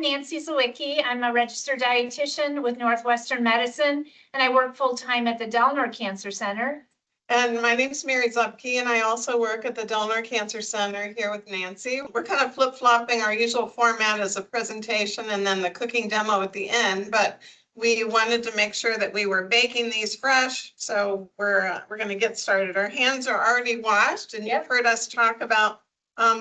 Nancy Zwicky. I'm a registered dietitian with Northwestern Medicine, and I work full-time at the Delnor Cancer Center. And my name is Mary Zupke, and I also work at the Delnor Cancer Center here with Nancy. We're kind of flip-flopping our usual format as a presentation and then the cooking demo at the end, but we wanted to make sure that we were baking these fresh, so we're going to get started. Our hands are already washed, and you've heard us talk about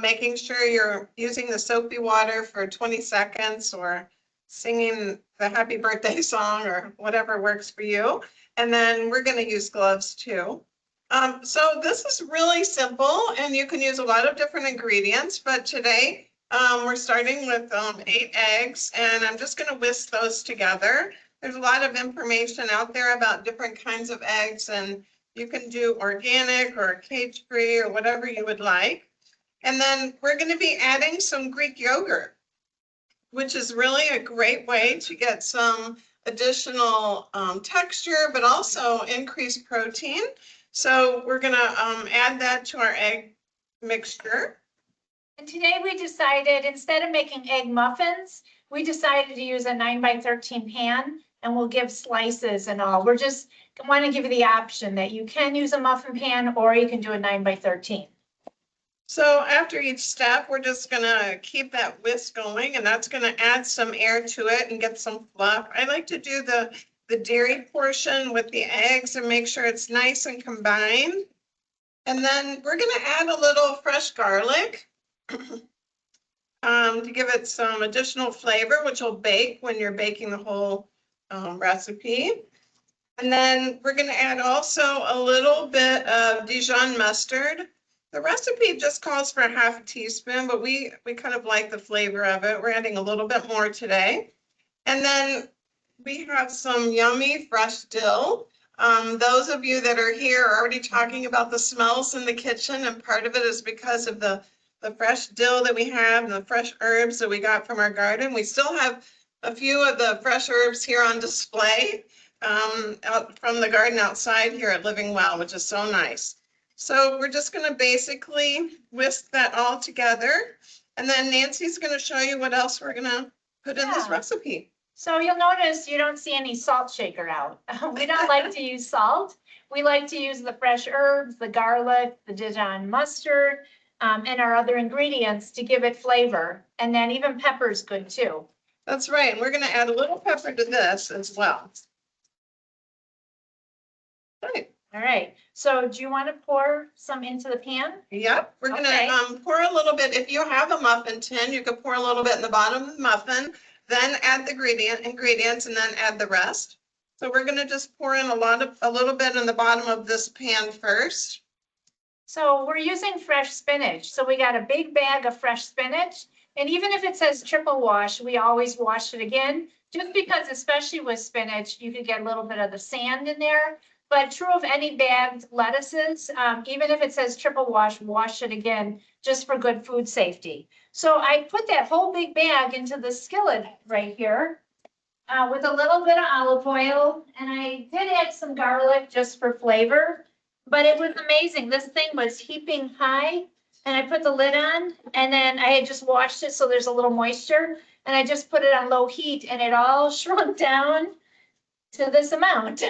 making sure you're using the soapy water for 20 seconds or singing the happy birthday song or whatever works for you. And then we're going to use gloves too. So this is really simple, and you can use a lot of different ingredients, but today we're starting with 8 eggs, and I'm just going to whisk those together. There's a lot of information out there about different kinds of eggs, and you can do organic or cage-free or whatever you would like. And then we're going to be adding some Greek yogurt, which is really a great way to get some additional texture, but also increased protein. So we're going to add that to our egg mixture. And today we decided, instead of making egg muffins, we decided to use a 9x13 pan, and we'll give slices and all. We're just want to give you the option that you can use a muffin pan or you can do a 9x13. So after each step, we're just going to keep that whisk going, and that's going to add some air to it and get some fluff. I like to do the dairy portion with the eggs and make sure it's nice and combined. And then we're going to add a little fresh garlic to give it some additional flavor, which will bake when you're baking the whole recipe. And then we're going to add also a little bit of Dijon mustard. The recipe just calls for a half a teaspoon, but we kind of like the flavor of it. We're adding a little bit more today. And then we have some yummy fresh dill. Those of you that are here are already talking about the smells in the kitchen, and part of it is because of the fresh dill that we have and the fresh herbs that we got from our garden. We still have a few of the fresh herbs here on display out from the garden outside here at Living Well, which is so nice. So we're just going to basically whisk that all together. And then Nancy's going to show you what else we're going to put in this recipe. So you'll notice you don't see any salt shaker out. We don't like to use salt. We like to use the fresh herbs, the garlic, the Dijon mustard, and our other ingredients to give it flavor. And then even pepper's good too. That's right. And we're going to add a little pepper to this as well. Right. All right. So do you want to pour some into the pan? Yep. We're going to pour a little bit. If you have a muffin tin, you could pour a little bit in the bottom of the muffin, then add the ingredients, and then add the rest. So we're going to just pour in a little bit in the bottom of this pan first. So we're using fresh spinach. So we got a big bag of fresh spinach. And even if it says triple wash, we always wash it again, just because, especially with spinach, you could get a little bit of the sand in there. But true of any bagged lettuces, even if it says triple wash it again, just for good food safety. So I put that whole big bag into the skillet right here with a little bit of olive oil. And I did add some garlic just for flavor, but it was amazing. This thing was heaping high, and I put the lid on, and then I had just washed it so there's a little moisture, and I just put it on low heat, and it all shrunk down to this amount.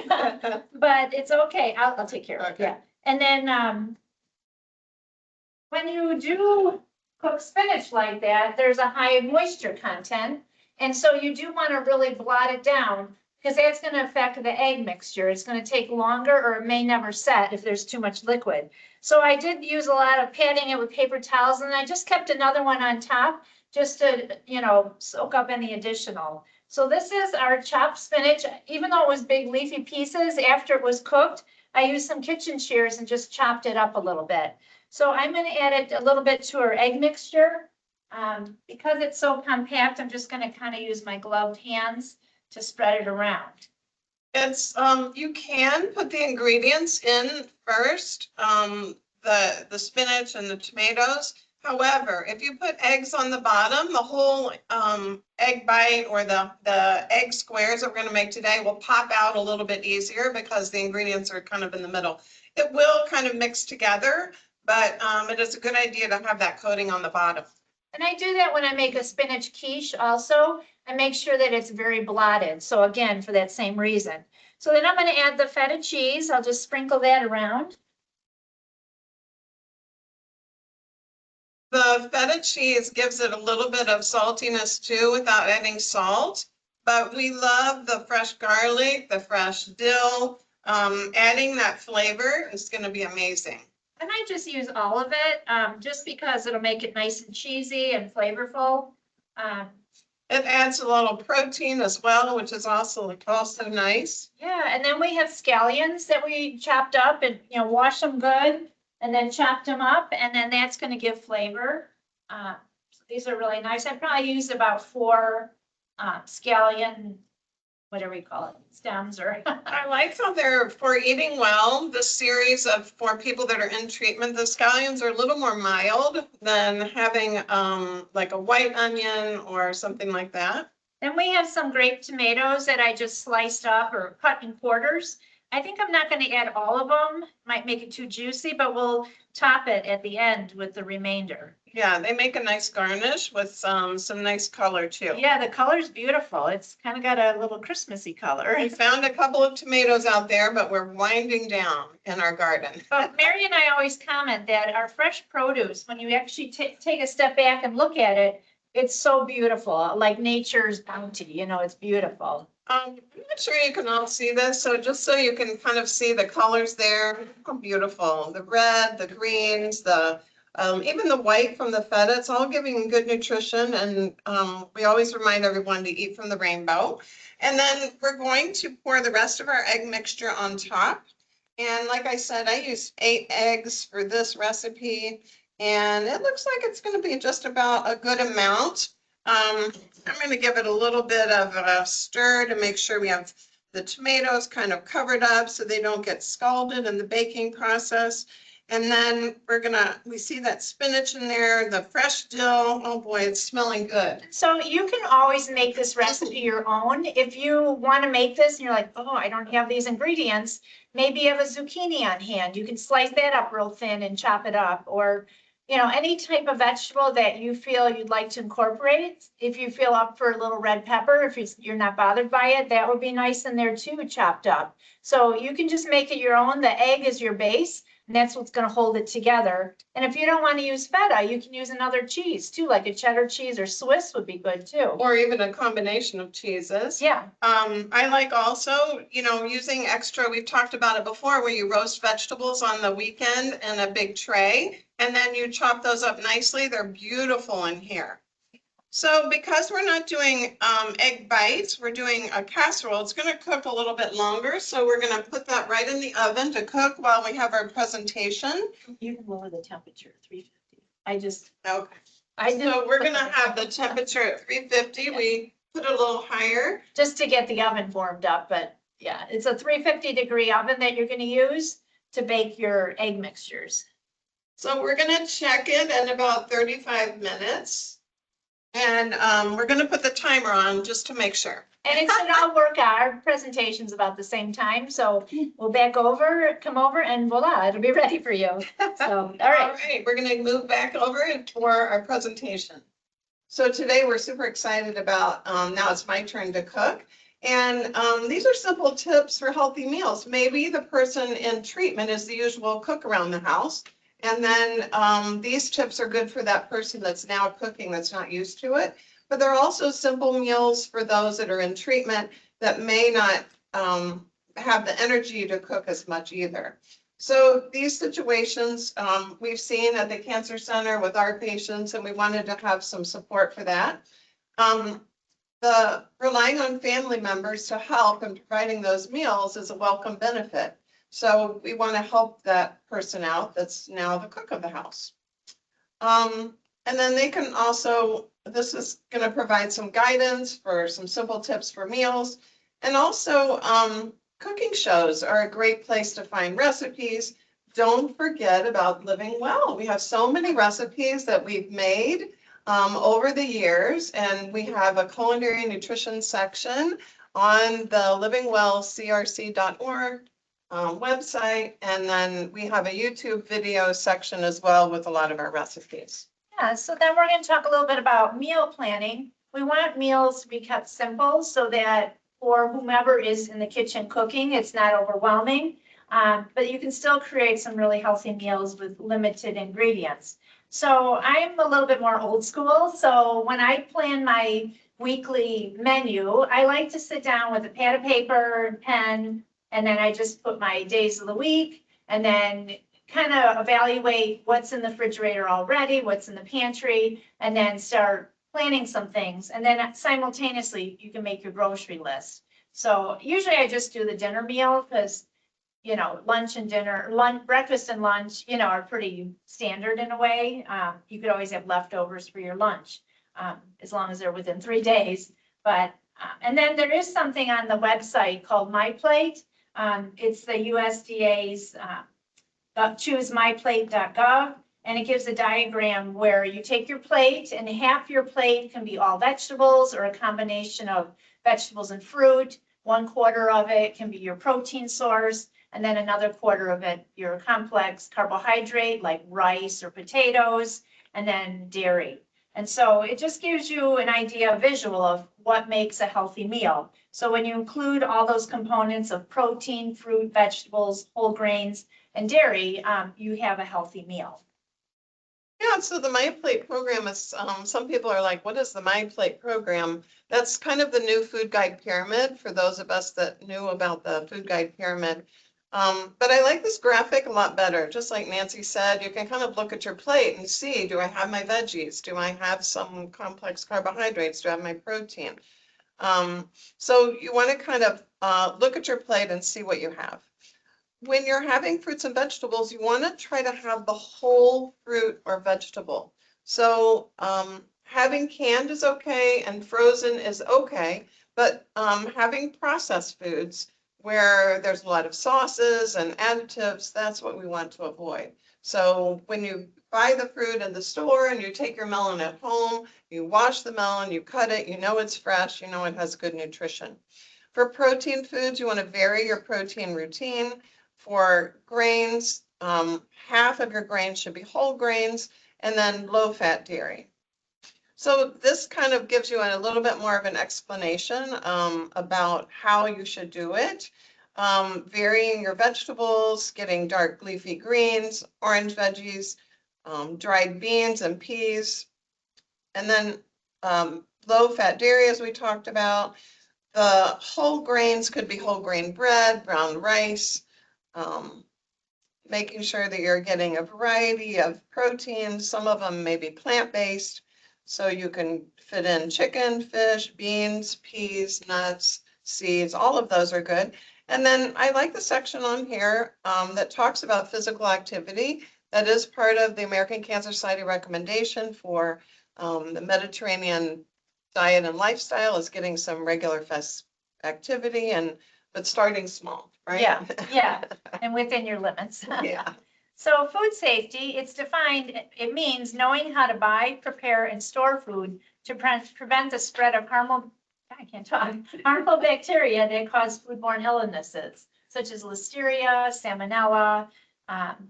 But it's okay. I'll take care of it. Yeah. And then when you do cook spinach like that, there's a high moisture content. And so you do want to really blot it down, because that's going to affect the egg mixture. It's going to take longer, or it may never set if there's too much liquid. So I did use a lot of patting it with paper towels, and I just kept another one on top just to, soak up any additional. So this is our chopped spinach. Even though it was big leafy pieces, after it was cooked, I used some kitchen shears and just chopped it up a little bit. So I'm going to add it a little bit to our egg mixture. Because it's so compact, I'm just going to kind of use my gloved hands to spread it around. It's you can put the ingredients in first, the spinach and the tomatoes. However, if you put eggs on the bottom, the whole egg bite or the egg squares that we're going to make today will pop out a little bit easier because the ingredients are kind of in the middle. It will kind of mix together, but it is a good idea to have that coating on the bottom. And I do that when I make a spinach quiche also. I make sure that it's very blotted. So again, for that same reason. So then I'm going to add the feta cheese. I'll just sprinkle that around. The feta cheese gives it a little bit of saltiness too without adding salt. But we love the fresh garlic, the fresh dill. Adding that flavor is going to be amazing. And I just use all of it, just because it'll make it nice and cheesy and flavorful. It adds a little protein as well, which is also nice. Yeah, and then we have scallions that we chopped up and, wash them good and then chopped them up, and then that's gonna give flavor. So these are really nice. I probably use about 4 scallion, whatever you call it, stems or. I like how they're for eating well. The series of for people that are in treatment, the scallions are a little more mild than having like a white onion or something like that. Then we have some grape tomatoes that I just sliced up or cut in quarters. I think I'm not gonna add all of them, might make it too juicy, but we'll top it at the end with the remainder. Yeah, they make a nice garnish with some nice color too. Yeah, the color's beautiful. It's kind of got a little Christmassy color. We found a couple of tomatoes out there, but we're winding down in our garden. But Mary and I always comment that our fresh produce, when you actually take a step back and look at it, it's so beautiful, like nature's bounty, it's beautiful. I'm not sure you can all see this, so just so you can kind of see the colors there, how beautiful. The red, the greens, even the white from the feta, it's all giving good nutrition, and we always remind everyone to eat from the rainbow. And then we're going to pour the rest of our egg mixture on top. And like I said, I used 8 eggs for this recipe, and it looks like it's going to be just about a good amount. I'm going to give it a little bit of a stir to make sure we have the tomatoes kind of covered up so they don't get scalded in the baking process. And then we see that spinach in there, the fresh dill. Oh boy, it's smelling good. So you can always make this recipe your own. If you want to make this and you're like, oh, I don't have these ingredients, maybe you have a zucchini on hand. You can slice that up real thin and chop it up, or any type of vegetable that you feel you'd like to incorporate. If you feel up for a little red pepper, if you're not bothered by it, that would be nice in there too, chopped up. So you can just make it your own. The egg is your base, and that's what's going to hold it together. And if you don't want to use feta, you can use another cheese too, like a cheddar cheese or Swiss would be good too. Or even a combination of cheeses. Yeah. I like also, using extra, we've talked about it before, where you roast vegetables on the weekend in a big tray, and then you chop those up nicely. They're beautiful in here. So because we're not doing egg bites, we're doing a casserole. It's going to cook a little bit longer. So we're going to put that right in the oven to cook while we have our presentation. You can lower the temperature, 350. Okay. So we're going to have the temperature at 350. We put it a little higher. Just to get the oven warmed up, but yeah, it's a 350-degree oven that you're going to use to bake your egg mixtures. So we're going to check it in about 35 minutes. And we're going to put the timer on just to make sure. And it should all work out. Our presentation's about the same time, so we'll come over, and voila, it'll be ready for you. So, all right. All right, we're going to move back over for our presentation. So today we're super excited about, now it's my turn to cook. And these are simple tips for healthy meals. Maybe the person in treatment is the usual cook around the house. And then these tips are good for that person that's now cooking, that's not used to it. But they're also simple meals for those that are in treatment that may not have the energy to cook as much either. So these situations we've seen at the Cancer Center with our patients, and we wanted to have some support for that. The relying on family members to help in providing those meals is a welcome benefit. So we want to help that person out that's now the cook of the house. And then they can also, this is going to provide some guidance for some simple tips for meals. And also cooking shows are a great place to find recipes. Don't forget about living well. We have so many recipes that we've made over the years, and we have a culinary nutrition section on the livingwellcrc.org website, and then we have a YouTube video section as well with a lot of our recipes. Yeah, so then we're going to talk a little bit about meal planning. We want meals to be kept simple so that for whomever is in the kitchen cooking, it's not overwhelming. But you can still create some really healthy meals with limited ingredients. So I'm a little bit more old school. So when I plan my weekly menu, I like to sit down with a pad of paper and pen, and then I just put my days of the week, and then kind of evaluate what's in the refrigerator already, what's in the pantry, and then start planning some things. And then simultaneously, you can make your grocery list. So usually I just do the dinner meal because, lunch and dinner, breakfast and lunch, are pretty standard in a way. You could always have leftovers for your lunch, as long as they're within 3 days. But, and then there is something on the website called My Plate. It's the USDA's, choosemyplate.gov, and it gives a diagram where you take your plate and half your plate can be all vegetables or a combination of vegetables and fruit. 1/4 of it can be your protein source, and then another 1/4 of it, your complex carbohydrate like rice or potatoes, and then dairy. And so it just gives you an idea, visual of what makes a healthy meal. So when you include all those components of protein, fruit, vegetables, whole grains, and dairy, you have a healthy meal. Yeah, so the My Plate program is, some people are like, what is the My Plate program? That's kind of the new food guide pyramid for those of us that knew about the food guide pyramid. But I like this graphic a lot better. Just like Nancy said, you can kind of look at your plate and see, do I have my veggies? Do I have some complex carbohydrates? Do I have my protein? So you want to kind of look at your plate and see what you have. When you're having fruits and vegetables, you want to try to have the whole fruit or vegetable. So having canned is okay and frozen is okay, but having processed foods where there's a lot of sauces and additives, that's what we want to avoid. So when you buy the fruit in the store and you take your melon at home, you wash the melon, you cut it, you know it's fresh, you know it has good nutrition. For protein foods, you want to vary your protein routine. For grains, half of your grains should be whole grains, and then low-fat dairy. So this kind of gives you a little bit more of an explanation about how you should do it. Varying your vegetables, getting dark leafy greens, orange veggies, dried beans and peas, and then low-fat dairy, as we talked about. The whole grains could be whole grain bread, brown rice, making sure that you're getting a variety of proteins. Some of them may be plant-based, so you can fit in chicken, fish, beans, peas, nuts, seeds, all of those are good. And then I like the section on here that talks about physical activity. That is part of the American Cancer Society recommendation for the Mediterranean diet and lifestyle, is getting some regular activity, but starting small, right? Yeah, and within your limits. Yeah. So food safety, it's defined, it means knowing how to buy, prepare, and store food to prevent the spread of harmful bacteria that cause foodborne illnesses, such as Listeria, Salmonella,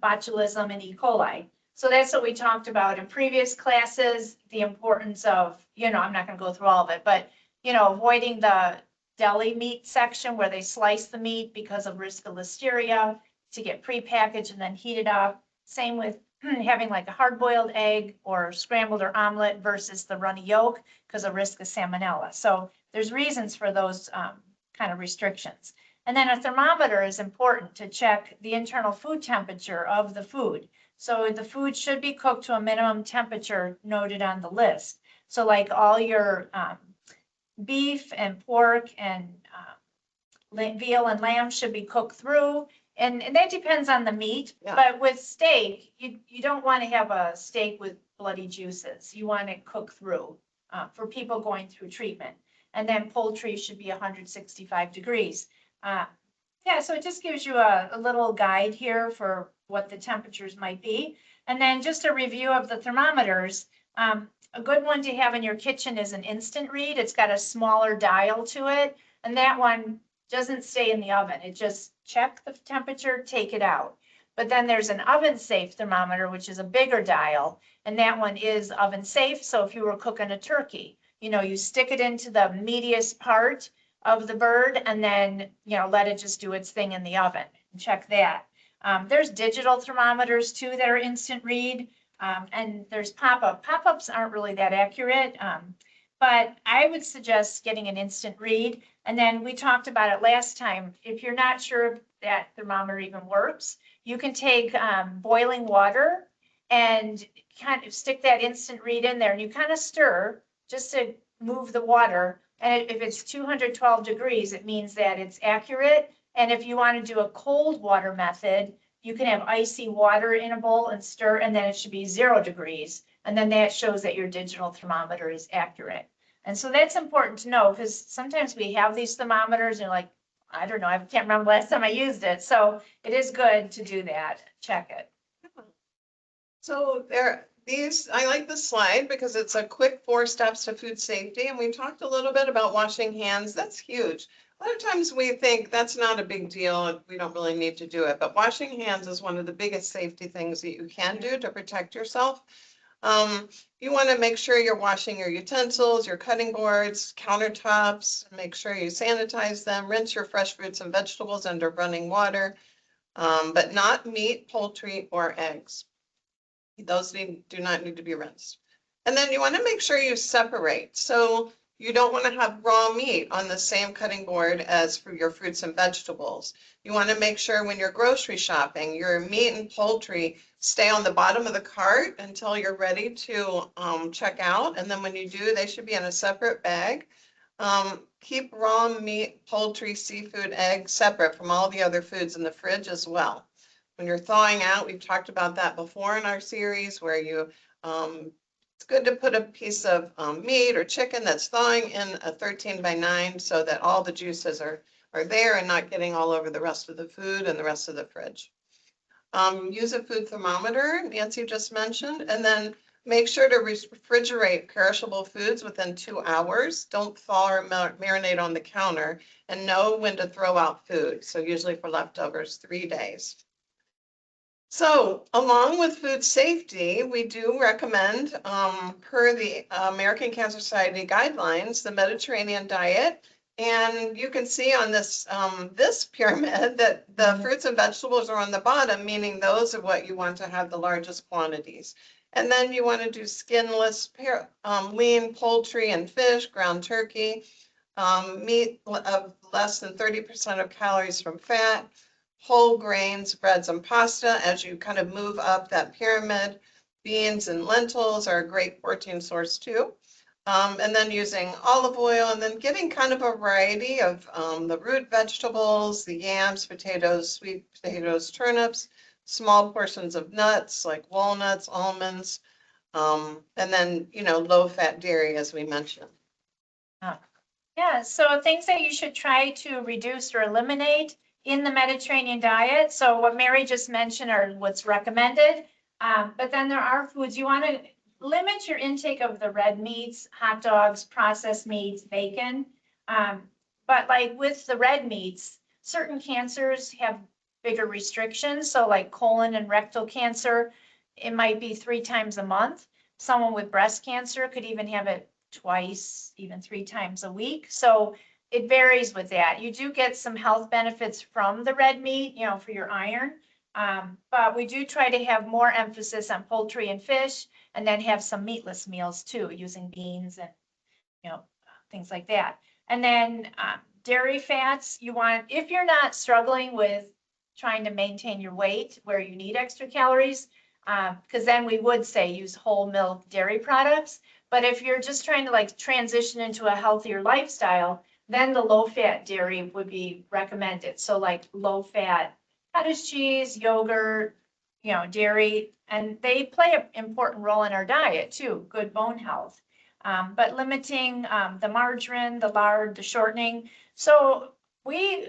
botulism, and E. coli. So that's what we talked about in previous classes, the importance of, I'm not going to go through all of it, but, avoiding the deli meat section where they slice the meat because of risk of Listeria, to get prepackaged and then heated up. Same with having like a hard-boiled egg or scrambled or omelet versus the runny yolk because of risk of salmonella. So there's reasons for those kind of restrictions. And then a thermometer is important to check the internal food temperature of the food. So the food should be cooked to a minimum temperature noted on the list. So like all your beef and pork and veal and lamb should be cooked through. And that depends on the meat, Yeah. but with steak, you don't want to have a steak with bloody juices. You want it cooked through for people going through treatment. And then poultry should be 165 degrees. Yeah, so it just gives you a little guide here for what the temperatures might be. And then just a review of the thermometers. A good one to have in your kitchen is an instant read. It's got a smaller dial to it, and that one doesn't stay in the oven. It just check the temperature, take it out. But then there's an oven safe thermometer, which is a bigger dial, and that one is oven safe. So if you were cooking a turkey, you stick it into the meatiest part of the bird and then, let it just do its thing in the oven. Check that. There's digital thermometers too that are instant read. And there's pop-up. Pop-ups aren't really that accurate. But I would suggest getting an instant read. And then we talked about it last time. If you're not sure if that thermometer even works, you can take boiling water and kind of stick that instant read in there and you kind of stir just to move the water. And if it's 212 degrees, it means that it's accurate. And if you want to do a cold water method, you can have icy water in a bowl and stir, and then it should be 0 degrees. And then that shows that your digital thermometer is accurate. And so that's important to know because sometimes we have these thermometers and like, I don't know, I can't remember the last time I used it. So it is good to do that. Check it. So I like this slide because it's a quick 4 steps to food safety. And we talked a little bit about washing hands. That's huge. A lot of times we think that's not a big deal. We don't really need to do it. But washing hands is one of the biggest safety things that you can do to protect yourself. You want to make sure you're washing your utensils, your cutting boards, countertops, make sure you sanitize them, rinse your fresh fruits and vegetables under running water, but not meat, poultry, or eggs. Those do not need to be rinsed. And then you want to make sure you separate. So you don't want to have raw meat on the same cutting board as for your fruits and vegetables. You want to make sure when you're grocery shopping, your meat and poultry stay on the bottom of the cart until you're ready to check out. And then when you do, they should be in a separate bag. Keep raw meat, poultry, seafood, eggs separate from all the other foods in the fridge as well. When you're thawing out, we've talked about that before in our series where it's good to put a piece of meat or chicken that's thawing in a 13x9 so that all the juices are there and not getting all over the rest of the food and the rest of the fridge. Use a food thermometer, Nancy just mentioned, and then make sure to refrigerate perishable foods within 2 hours. Don't thaw or marinate on the counter, and know when to throw out food. So usually for leftovers, 3 days. So along with food safety, we do recommend, per the American Cancer Society guidelines, the Mediterranean diet. And you can see on this pyramid that the fruits and vegetables are on the bottom, meaning those are what you want to have the largest quantities. And then you want to do skinless, lean poultry and fish, ground turkey, meat of less than 30% of calories from fat, whole grains, breads, and pasta as you kind of move up that pyramid. Beans and lentils are a great protein source too. And then using olive oil and then getting kind of a variety of the root vegetables, the yams, potatoes, sweet potatoes, turnips, small portions of nuts like walnuts, almonds, and then, low-fat dairy, as we mentioned. Yeah, so things that you should try to reduce or eliminate in the Mediterranean diet. So what Mary just mentioned are what's recommended. But then there are foods you want to limit your intake of the red meats, hot dogs, processed meats, bacon. But like with the red meats, certain cancers have bigger restrictions. So like colon and rectal cancer, it might be 3 times a month. Someone with breast cancer could even have it twice, even 3 times a week. So it varies with that. You do get some health benefits from the red meat, for your iron. But we do try to have more emphasis on poultry and fish, and then have some meatless meals too, using beans and, things like that. And then dairy fats, if you're not struggling with trying to maintain your weight where you need extra calories, because then we would say use whole milk dairy products. But if you're just trying to like transition into a healthier lifestyle, then the low fat dairy would be recommended. So like low fat cottage cheese, yogurt, dairy, and they play an important role in our diet too, good bone health. But limiting the margarine, the lard, the shortening. So we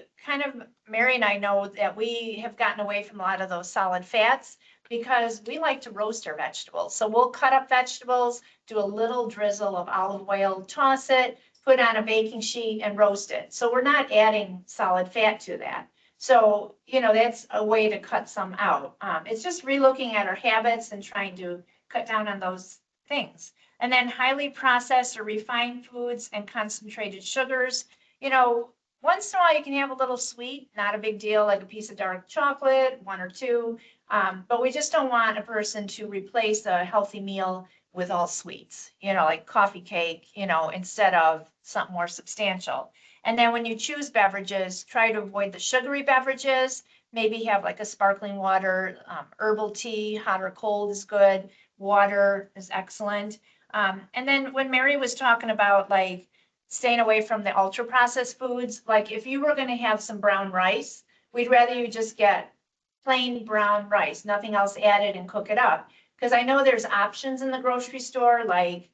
Mary and I know that we have gotten away from a lot of those solid fats because we like to roast our vegetables. So we'll cut up vegetables, do a little drizzle of olive oil, toss it, put on a baking sheet and roast it. So we're not adding solid fat to that. So, that's a way to cut some out. It's just relooking at our habits and trying to cut down on those things. And then highly processed or refined foods and concentrated sugars. You know, once in a while you can have a little sweet, not a big deal, like a piece of dark chocolate, one or two. But we just don't want a person to replace a healthy meal with all sweets, like coffee cake, instead of something more substantial. And then when you choose beverages, try to avoid the sugary beverages. Maybe have like a sparkling water, herbal tea, hot or cold is good. Water is excellent. And then when Mary was talking about like staying away from the ultra processed foods, like if you were going to have some brown rice, we'd rather you just get plain brown rice, nothing else added, and cook it up. Because I know there's options in the grocery store like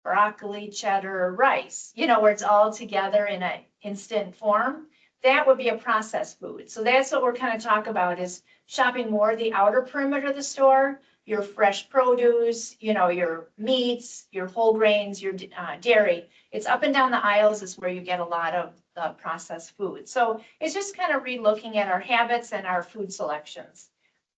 broccoli, cheddar, rice, where it's all together in an instant form. That would be a processed food. So that's what we're kind of talking about is shopping more the outer perimeter of the store, your fresh produce, your meats, your whole grains, your dairy. It's up and down the aisles is where you get a lot of the processed food. So it's just kind of relooking at our habits and our food selections.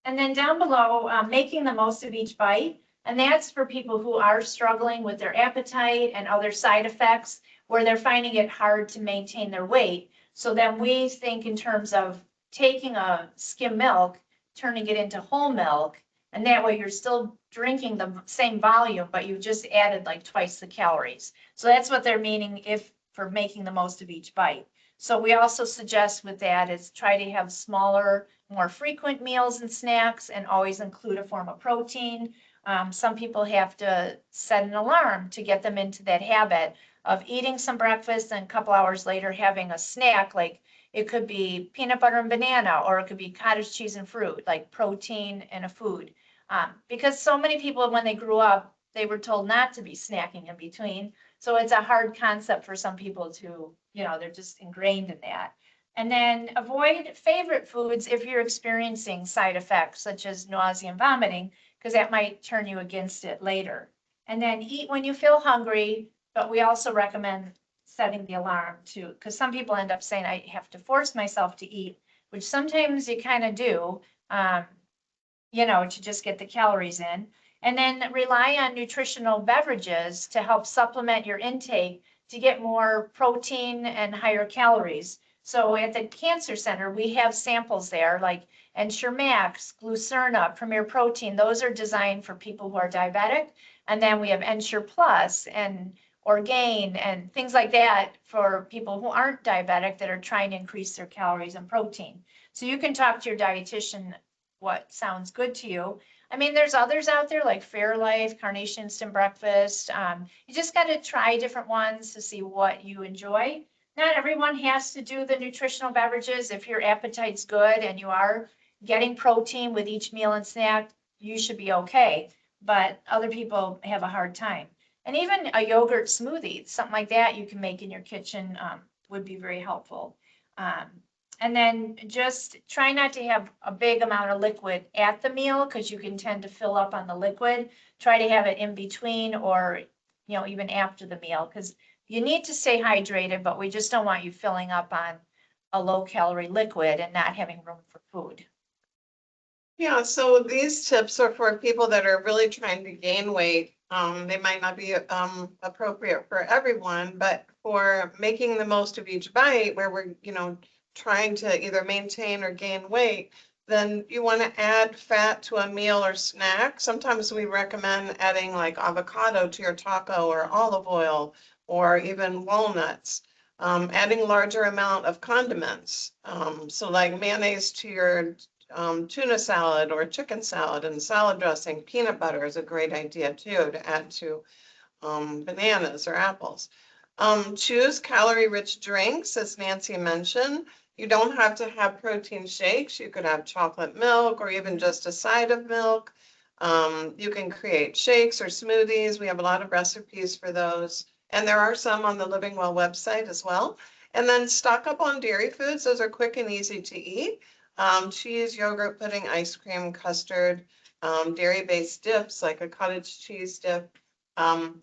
And then down below, making the most of each bite. And that's for people who are struggling with their appetite and other side effects where they're finding it hard to maintain their weight. So then we think in terms of taking a skim milk, turning it into whole milk, and that way you're still drinking the same volume, but you just added like twice the calories. So that's what they're meaning if for making the most of each bite. So we also suggest with that is try to have smaller, more frequent meals and snacks and always include a form of protein. Some people have to set an alarm to get them into that habit of eating some breakfast and a couple hours later having a snack. Like it could be peanut butter and banana, or it could be cottage cheese and fruit, like protein and a food. Because so many people, when they grew up, they were told not to be snacking in between. So it's a hard concept for some people to, they're just ingrained in that. And then avoid favorite foods if you're experiencing side effects such as nausea and vomiting, because that might turn you against it later. And then eat when you feel hungry, but we also recommend setting the alarm too, because some people end up saying, I have to force myself to eat, which sometimes you kind of do, to just get the calories in. And then rely on nutritional beverages to help supplement your intake to get more protein and higher calories. So at the Cancer Center, we have samples there like Ensure Max, Glucerna, Premier Protein. Those are designed for people who are diabetic. And then we have Ensure Plus and Orgain and things like that for people who aren't diabetic that are trying to increase their calories and protein. So you can talk to your dietitian what sounds good to you. I mean, there's others out there like Fairlife, Carnation Instant Breakfast. You just got to try different ones to see what you enjoy. Not everyone has to do the nutritional beverages. If your appetite's good and you are getting protein with each meal and snack, you should be okay. But other people have a hard time. And even a yogurt smoothie, something like that you can make in your kitchen would be very helpful. Um, and then just try not to have a big amount of liquid at the meal because you can tend to fill up on the liquid. Try to have it in between or, even after the meal because you need to stay hydrated, but we just don't want you filling up on a low calorie liquid and not having room for food. Yeah, so these tips are for people that are really trying to gain weight. They might not be appropriate for everyone, but for making the most of each bite where we're, trying to either maintain or gain weight, then you want to add fat to a meal or snack. Sometimes we recommend adding like avocado to your taco or olive oil or even walnuts. Adding larger amount of condiments. So like mayonnaise to your tuna salad or chicken salad and salad dressing. Peanut butter is a great idea too to add to bananas or apples. Choose calorie-rich drinks, as Nancy mentioned. You don't have to have protein shakes. You could have chocolate milk or even just a side of milk. You can create shakes or smoothies. We have a lot of recipes for those. And there are some on the Living Well website as well. And then stock up on dairy foods. Those are quick and easy to eat. Cheese, yogurt, pudding, ice cream, custard, dairy-based dips like a cottage cheese dip.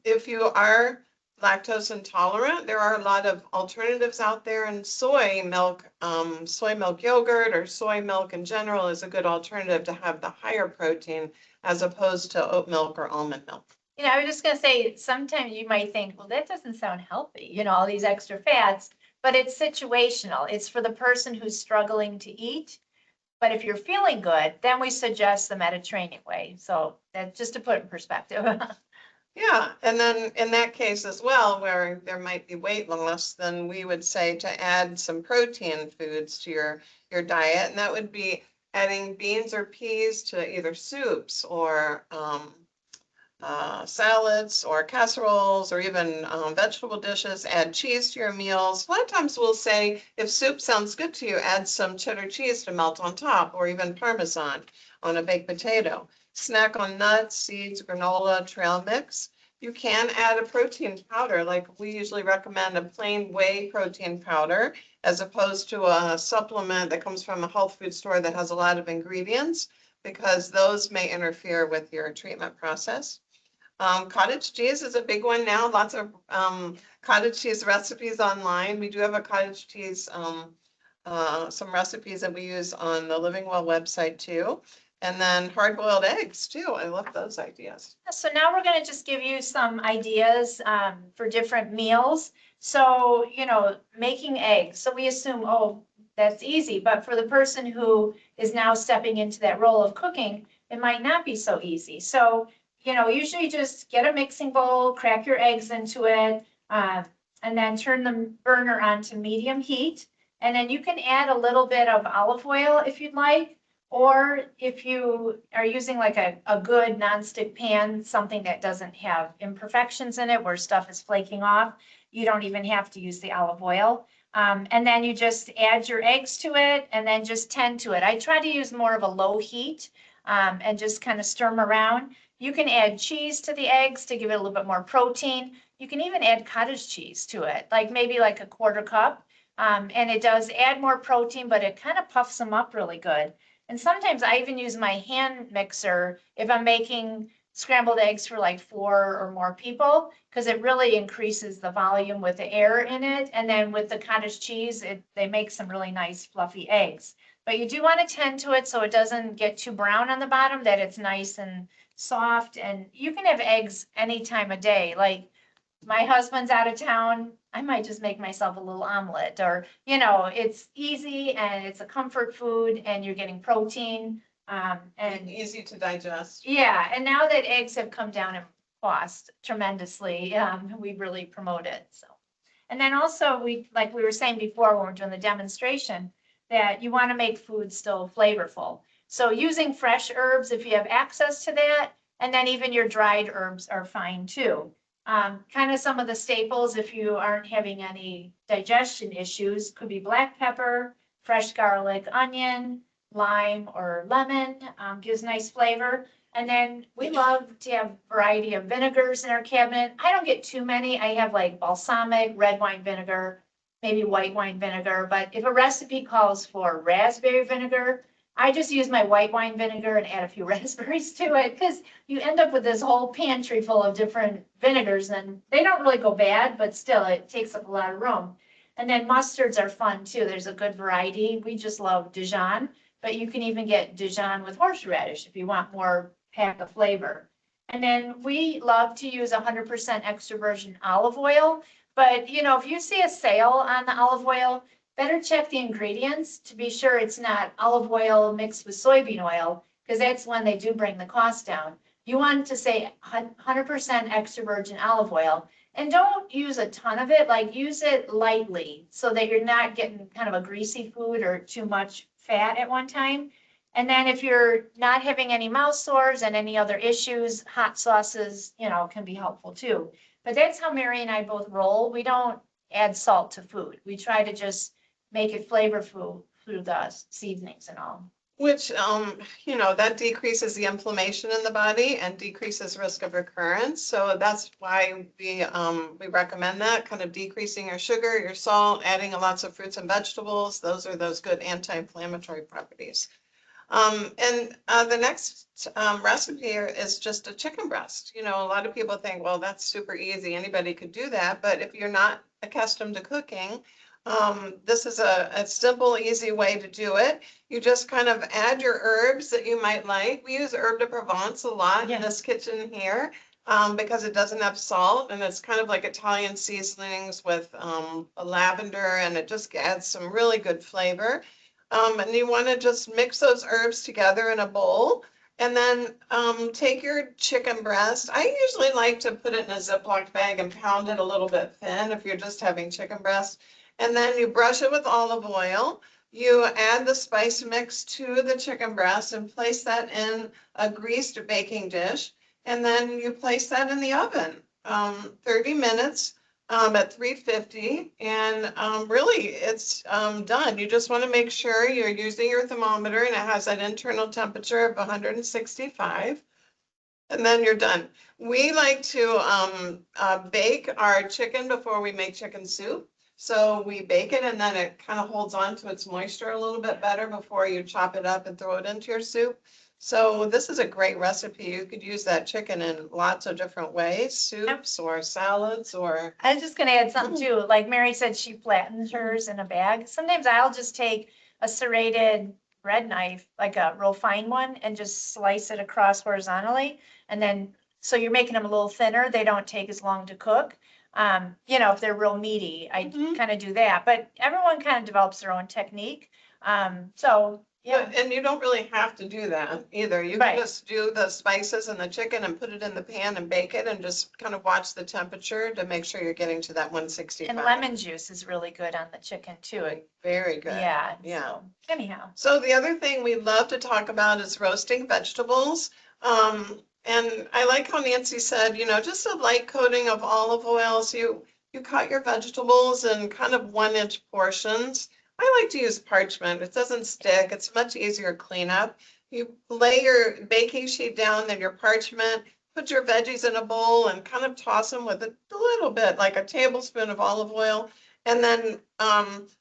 If you are lactose intolerant, there are a lot of alternatives out there, and soy milk yogurt or soy milk in general is a good alternative to have the higher protein as opposed to oat milk or almond milk. You know, I was just gonna say, sometimes you might think, well, that doesn't sound healthy, you know, all these extra fats, but it's situational. It's for the person who's struggling to eat. But if you're feeling good, then we suggest the Mediterranean way. So that's just to put it in perspective. Yeah, and then in that case as well, where there might be weight loss, then we would say to add some protein foods to your diet, and that would be adding beans or peas to either soups or salads or casseroles or even vegetable dishes. Add cheese to your meals. A lot of times we'll say, if soup sounds good to you, add some cheddar cheese to melt on top, or even Parmesan on a baked potato. Snack on nuts, seeds, granola, trail mix. You can add a protein powder, like we usually recommend a plain whey protein powder, as opposed to a supplement that comes from a health food store that has a lot of ingredients, because those may interfere with your treatment process. Cottage cheese is a big one now. Lots of cottage cheese recipes online. We do have a cottage cheese, some recipes that we use on the Living Well website too. And then hard-boiled eggs too. I love those ideas. So now we're gonna just give you some ideas for different meals. So, you know, making eggs. So we assume, oh, that's easy, but for the person who is now stepping into that role of cooking, it might not be so easy. So, you know, usually just get a mixing bowl, crack your eggs into it, and then turn the burner on to medium heat. And then you can add a little bit of olive oil if you'd like. Or if you are using like a good nonstick pan, something that doesn't have imperfections in it where stuff is flaking off, you don't even have to use the olive oil. And then you just add your eggs to it and then just tend to it. I try to use more of a low heat and just kind of stir them around. You can add cheese to the eggs to give it a little bit more protein. You can even add cottage cheese to it, like maybe like a quarter cup. And it does add more protein, but it kind of puffs them up really good. And sometimes I even use my hand mixer if I'm making scrambled eggs for like 4 or more people, because it really increases the volume with the air in it. And then with the cottage cheese, they make some really nice fluffy eggs. But you do want to tend to it so it doesn't get too brown on the bottom, that it's nice and soft. And you can have eggs any time of day. Like my husband's out of town, I might just make myself a little omelet, or, you know, it's easy and it's a comfort food and you're getting protein. And easy to digest. yeah, and now that eggs have come down in cost tremendously, we really promote it, so. And then also like we were saying before, when we're doing the demonstration, that you want to make food still flavorful. So using fresh herbs, if you have access to that, and then even your dried herbs are fine too. Kind of some of the staples, if you aren't having any digestion issues, could be black pepper, fresh garlic, onion, lime or lemon, gives nice flavor. And then we love to have variety of vinegars in our cabinet. I don't get too many. I have like balsamic, red wine vinegar, maybe white wine vinegar. But if a recipe calls for raspberry vinegar, I just use my white wine vinegar and add a few raspberries to it, because you end up with this whole pantry full of different vinegars, and they don't really go bad, but still it takes up a lot of room. And then mustards are fun too. There's a good variety. We just love Dijon, but you can even get Dijon with horseradish if you want more pack of flavor. And then we love to use 100% extra virgin olive oil. But you know, if you see a sale on the olive oil, better check the ingredients to be sure it's not olive oil mixed with soybean oil, because that's when they do bring the cost down. You want to say 100% extra virgin olive oil, and don't use a ton of it, like use it lightly so that you're not getting kind of a greasy food or too much fat at one time. And then if you're not having any mouth sores and any other issues, hot sauces, you know, can be helpful too. But that's how Mary and I both roll. We don't add salt to food. We try to just make it flavorful through the seasonings and all. Which, you know, that decreases the inflammation in the body and decreases risk of recurrence. So that's why we recommend that, kind of decreasing your sugar, your salt, adding lots of fruits and vegetables. Those are those good anti-inflammatory properties. And the next recipe is just a chicken breast. You know, a lot of people think, well, that's super easy. Anybody could do that. But if you're not accustomed to cooking, this is a simple, easy way to do it. You just kind of add your herbs that you might like. We use herb de Provence a lot in this kitchen here because it doesn't have salt and it's kind of like Italian seasonings with a lavender, and it just adds some really good flavor. And you want to just mix those herbs together in a bowl. And then take your chicken breast. I usually like to put it in a Ziploc bag and pound it a little bit thin if you're just having chicken breast. And then you brush it with olive oil. You add the spice mix to the chicken breast and place that in a greased baking dish. And then you place that in the oven, 30 minutes at 350, and really it's done. You just want to make sure you're using your thermometer and it has that internal temperature of 165, and then you're done. We like to bake our chicken before we make chicken soup. So we bake it and then it kind of holds on to its moisture a little bit better before you chop it up and throw it into your soup. So this is a great recipe. You could use that chicken in lots of different ways, soups or salads or. I was just gonna add something too, like Mary said, she flattens hers in a bag. Sometimes I'll just take a serrated bread knife, like a real fine one, and just slice it across horizontally. And then, so you're making them a little thinner, they don't take as long to cook. You know, if they're real meaty, I kind of do that, but everyone kind of develops their own technique. So, yeah. And you don't really have to do that either. You can just do the spices and the chicken and put it in the pan and bake it and just kind of watch the temperature to make sure you're getting to that 165. And lemon juice is really good on the chicken too. Very good. Yeah. Yeah. So, anyhow. So the other thing we love to talk about is roasting vegetables. And I like how Nancy said, you know, just a light coating of olive oil. So you cut your vegetables in kind of 1-inch portions. I like to use parchment. It doesn't stick. It's much easier cleanup. You lay your baking sheet down, then your parchment, put your veggies in a bowl and kind of toss them with a little bit, like a tablespoon of olive oil. And then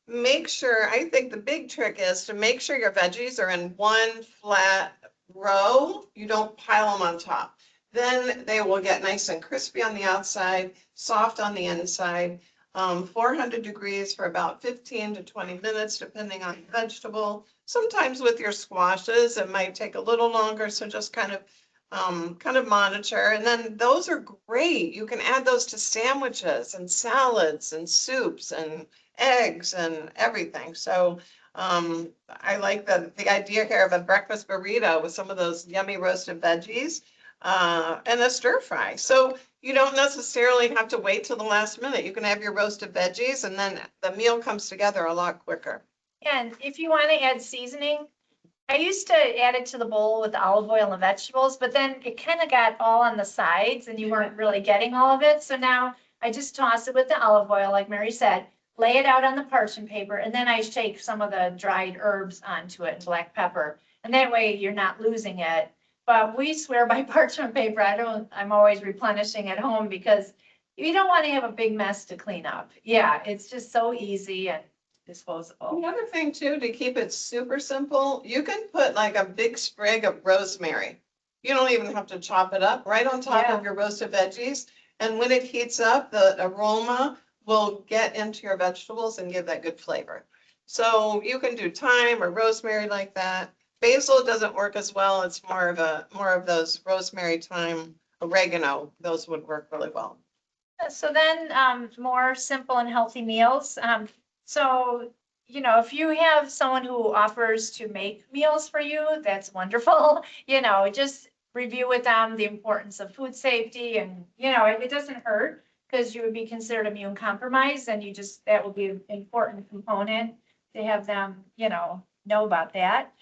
make sure, I think the big trick is to make sure your veggies are in one flat row. You don't pile them on top. Then they will get nice and crispy on the outside, soft on the inside. 400 degrees for about 15 to 20 minutes, depending on the vegetable. Sometimes with your squashes, it might take a little longer. So just kind of monitor. And then those are great. You can add those to sandwiches and salads and soups and eggs and everything. So I like the idea here of a breakfast burrito with some of those yummy roasted veggies and a stir fry. So you don't necessarily have to wait till the last minute. You can have your roasted veggies and then the meal comes together a lot quicker. And if you want to add seasoning, I used to add it to the bowl with the olive oil and the vegetables, but then it kind of got all on the sides and you weren't really getting all of it. So now I just toss it with the olive oil, like Mary said, lay it out on the parchment paper, and then I shake some of the dried herbs onto it and black pepper. And that way you're not losing it. But we swear by parchment paper. I'm always replenishing at home because you don't want to have a big mess to clean up. Yeah, it's just so easy and disposable. Another thing too, to keep it super simple, you can put like a big sprig of rosemary. You don't even have to chop it up, right on top of your roasted veggies. And when it heats up, the aroma will get into your vegetables and give that good flavor. So you can do thyme or rosemary like that. Basil doesn't work as well. It's more of those rosemary, thyme, oregano. Those would work really well. So then, more simple and healthy meals. So, you know, if you have someone who offers to make meals for you, that's wonderful. You know, just review with them the importance of food safety, and, you know, it doesn't hurt because you would be considered immune compromised, and that would be an important component to have them, you know about that.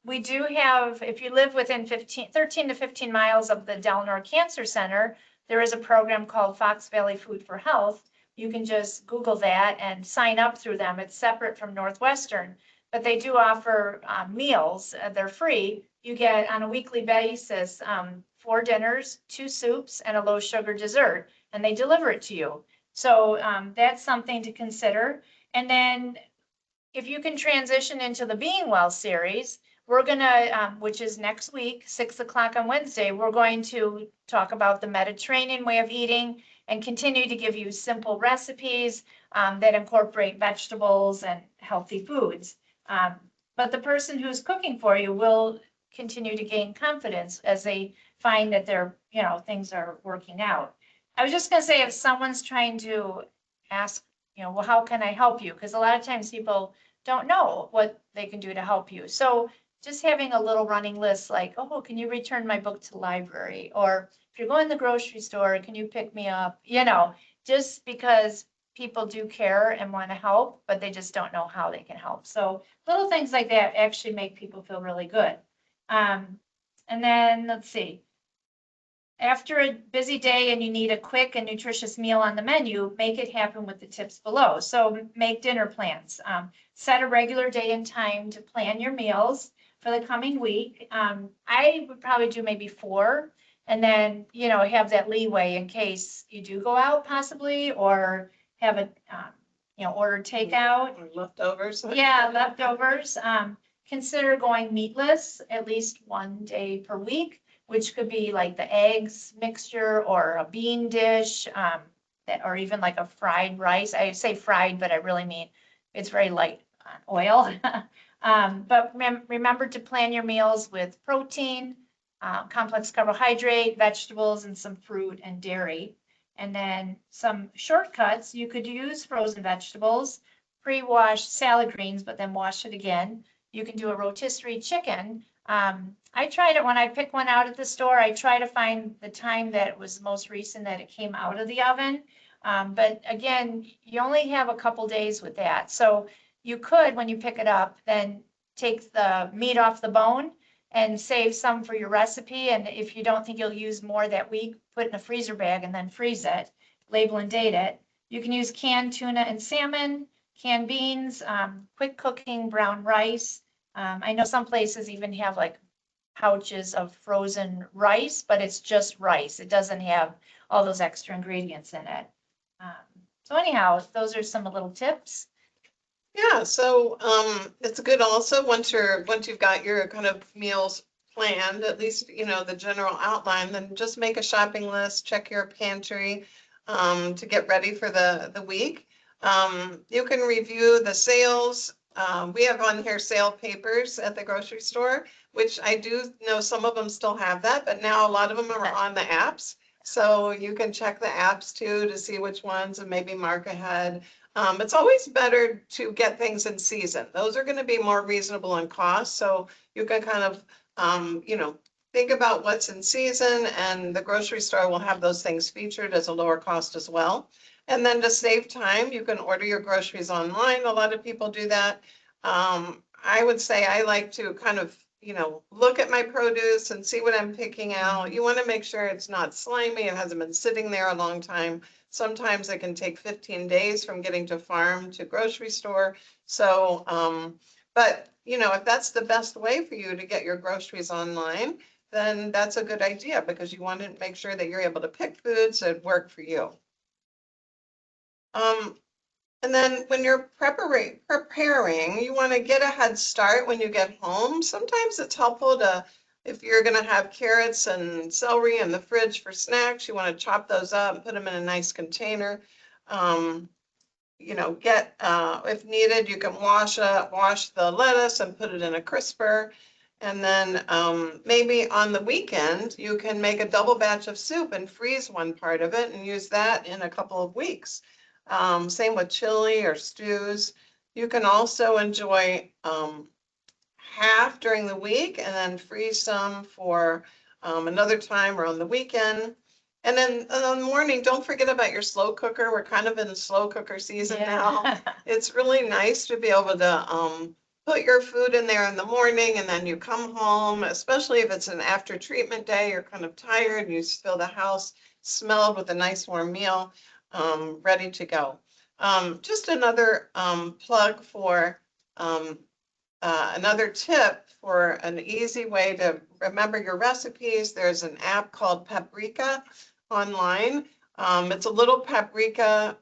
We do have, if you live within 13 to 15 miles of the Delnor Cancer Center, there is a program called Fox Valley Food for Health. You can just Google that and sign up through them. It's separate from Northwestern, but they do offer meals. They're free. You get on a weekly basis 4 dinners, 2 soups, and a low sugar dessert, and they deliver it to you. So that's something to consider. And then if you can transition into the Being Well series, we're gonna, which is next week, 6 o'clock on Wednesday, we're going to talk about the Mediterranean way of eating and continue to give you simple recipes that incorporate vegetables and healthy foods. But the person who's cooking for you will continue to gain confidence as they find that their, things are working out. I was just gonna say, if someone's trying to ask, well, how can I help you? Because a lot of times people don't know what they can do to help you. So just having a little running list like, oh, can you return my book to the library? Or if you're going to the grocery store, can you pick me up? Just because people do care and want to help, but they just don't know how they can help. So little things like that actually make people feel really good. And then let's see. After a busy day and you need a quick and nutritious meal on the menu, make it happen with the tips below. So make dinner plans. Set a regular day and time to plan your meals for the coming week. I would probably do maybe 4, and then, have that leeway in case you do go out possibly, or have a, order takeout. Or leftovers. Yeah, leftovers. Consider going meatless at least one day per week, which could be like the eggs mixture or a bean dish, or even like a fried rice. I say fried, but I really mean it's very light oil. But remember to plan your meals with protein, complex carbohydrate, vegetables, and some fruit and dairy. And then some shortcuts, you could use frozen vegetables, pre-washed salad greens, but then wash it again. You can do a rotisserie chicken. I tried it when I picked one out at the store. I try to find the time that it was most recent that it came out of the oven. But again, you only have a couple days with that. So you could, when you pick it up, then take the meat off the bone and save some for your recipe. And if you don't think you'll use more that week, put it in a freezer bag and then freeze it, label and date it. You can use canned tuna and salmon, canned beans, quick cooking brown rice. I know some places even have like pouches of frozen rice, but it's just rice. It doesn't have all those extra ingredients in it. So anyhow, those are some little tips. Yeah, so it's good also once you've got your kind of meals planned, at least the general outline, then just make a shopping list, check your pantry to get ready for the week. You can review the sales. We have on here sale papers at the grocery store, which I do know some of them still have that, but now a lot of them are on the apps. So you can check the apps too to see which ones and maybe mark ahead. It's always better to get things in season. Those are going to be more reasonable in cost. So you can kind of, think about what's in season, and the grocery store will have those things featured as a lower cost as well. And then to save time, you can order your groceries online. A lot of people do that. I would say I like to kind of, look at my produce and see what I'm picking out. You want to make sure it's not slimy. It hasn't been sitting there a long time. Sometimes it can take 15 days from getting to farm to grocery store. So, but if that's the best way for you to get your groceries online, then that's a good idea because you want to make sure that you're able to pick foods that work for you. And then when you're preparing, you want to get a head start when you get home. Sometimes it's helpful to, if you're going to have carrots and celery in the fridge for snacks, you want to chop those up and put them in a nice container. If needed, you can wash the lettuce and put it in a crisper. And then maybe on the weekend, you can make a double batch of soup and freeze one part of it and use that in a couple of weeks. Same with chili or stews. You can also enjoy half during the week and then freeze some for another time or on the weekend. And then in the morning, don't forget about your slow cooker. We're kind of in slow cooker season now. It's really nice to be able to put your food in there in the morning, and then you come home, especially if it's an after treatment day, you're kind of tired and you feel the house smelled with a nice warm meal, ready to go. Just another plug for another tip for an easy way to remember your recipes. There's an app called Paprika online. It's a little paprika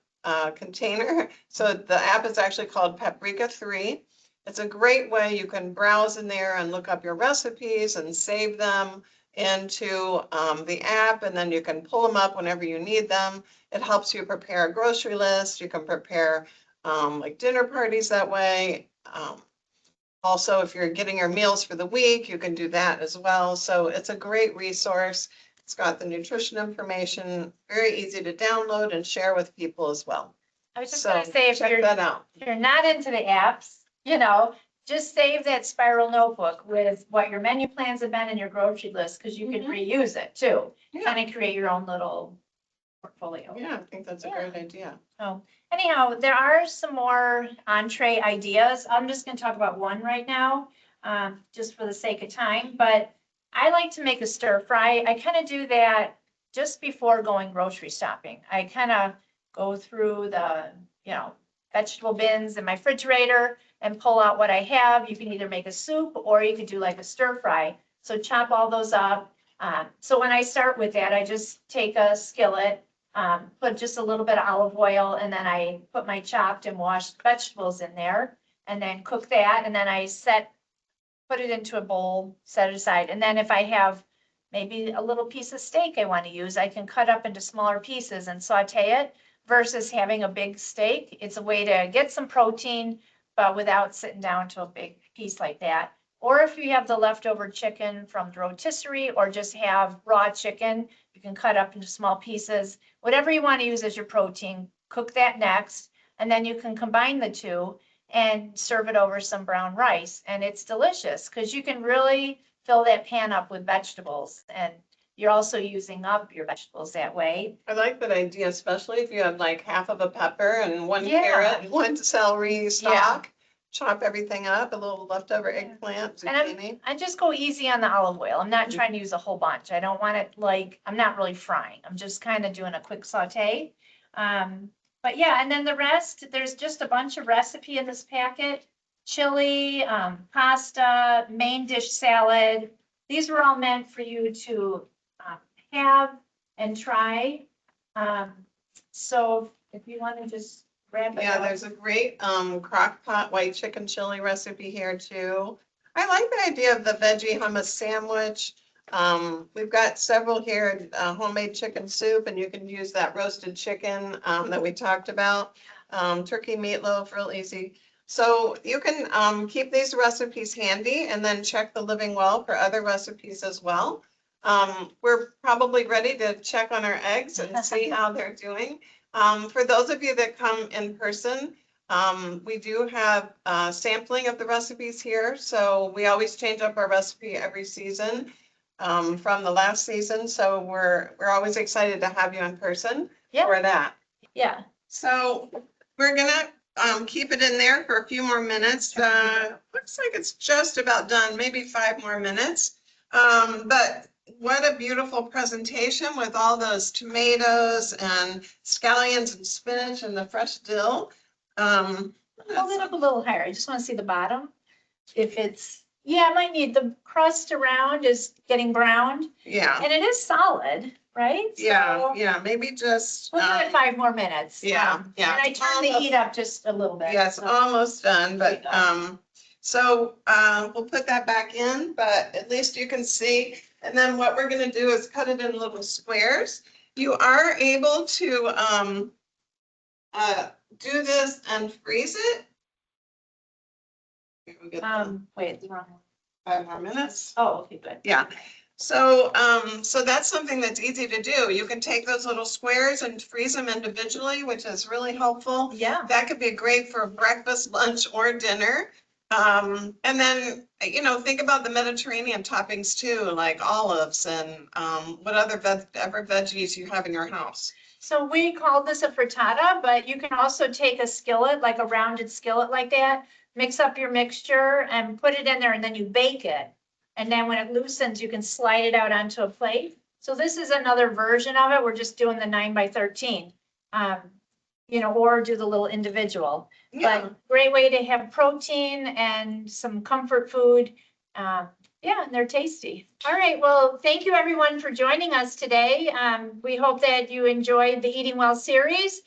container. So the app is actually called Paprika 3. It's a great way. You can browse in there and look up your recipes and save them into the app, and then you can pull them up whenever you need them. It helps you prepare a grocery list. You can prepare like dinner parties that way. Also, if you're getting your meals for the week, you can do that as well. So it's a great resource. It's got the nutrition information, very easy to download and share with people as well. I was just So gonna say, if check that out. you're not into the apps, just save that spiral notebook with what your menu plans have been in your grocery list, because you can reuse it too. Yeah, Kind of create your own little portfolio. yeah, I think that's a great idea. So anyhow, there are some more entree ideas. I'm just gonna talk about one right now, just for the sake of time, but I like to make a stir fry. I kind of do that just before going grocery shopping. I kind of go through the, vegetable bins in my refrigerator and pull out what I have. You can either make a soup or you could do like a stir fry. So chop all those up. So when I start with that, I just take a skillet, put just a little bit of olive oil, and then I put my chopped and washed vegetables in there and then cook that. And then I put it into a bowl, set it aside. And then if I have maybe a little piece of steak I want to use, I can cut up into smaller pieces and saute it versus having a big steak. It's a way to get some protein, but without sitting down to a big piece like that. Or if you have the leftover chicken from the rotisserie or just have raw chicken, you can cut up into small pieces. Whatever you want to use as your protein, cook that next. And then you can combine the two and serve it over some brown rice. And it's delicious because you can really fill that pan up with vegetables. And you're also using up your vegetables that way. I like that idea, especially if you have like half of a pepper and one Yeah. carrot and one celery Yeah. stalk. Chop everything up, a little leftover Yeah. eggplant, And zucchini. I just go easy on the olive oil. I'm not trying to use a whole bunch. I don't want it I'm not really frying. I'm just kind of doing a quick saute. But yeah, and then the rest, there's just a bunch of recipe in this packet. Chili, pasta, main dish salad. These were all meant for you to have and try. So if you want to just grab it. Yeah, there's a great crock pot white chicken chili recipe here too. I like the idea of the veggie hummus sandwich. We've got several here, homemade chicken soup, and you can use that roasted chicken that we talked about. Turkey meatloaf, real easy. So you can keep these recipes handy and then check the Living Well for other recipes as well. We're probably ready to check on our eggs and see how they're doing. For those of you that come in person, we do have sampling of the recipes here. So we always change up our recipe every season from the last season. So we're always excited to have you in person for that. Yeah. So we're gonna keep it in there for a few more minutes. Looks like it's just about done, maybe 5 more minutes. But what a beautiful presentation with all those tomatoes and scallions and spinach and the fresh dill. Hold it up a little higher. I just want to see the bottom. If it's, I might need the crust around is getting browned. Yeah. And it is solid, right? Yeah, So yeah, maybe just. we'll give it 5 more minutes. Yeah, yeah. And I turned the heat up just a little bit. Yeah, it's almost done, but so we'll put that back in, but at least you can see. And then what we're gonna do is cut it in little squares. You are able to do this and freeze it. Here we go. Wait, the wrong one. 5 more minutes. Oh, okay, good. Yeah. So, so that's something that's easy to do. You can take those little squares and freeze them individually, which is really helpful. Yeah. That could be great for breakfast, lunch, or dinner. And then, think about the Mediterranean toppings too, like olives and what other veggies you have in your house. So we call this a frittata, but you can also take a skillet, like a rounded skillet like that, mix up your mixture and put it in there, and then you bake it. And then when it loosens, you can slide it out onto a plate. So this is another version of it. We're just doing the 9 by 13, or do the little individual. Yeah. But great way to have protein and some comfort food. And they're tasty. All right, well, thank you everyone for joining us today. We hope that you enjoyed the Eating Well series.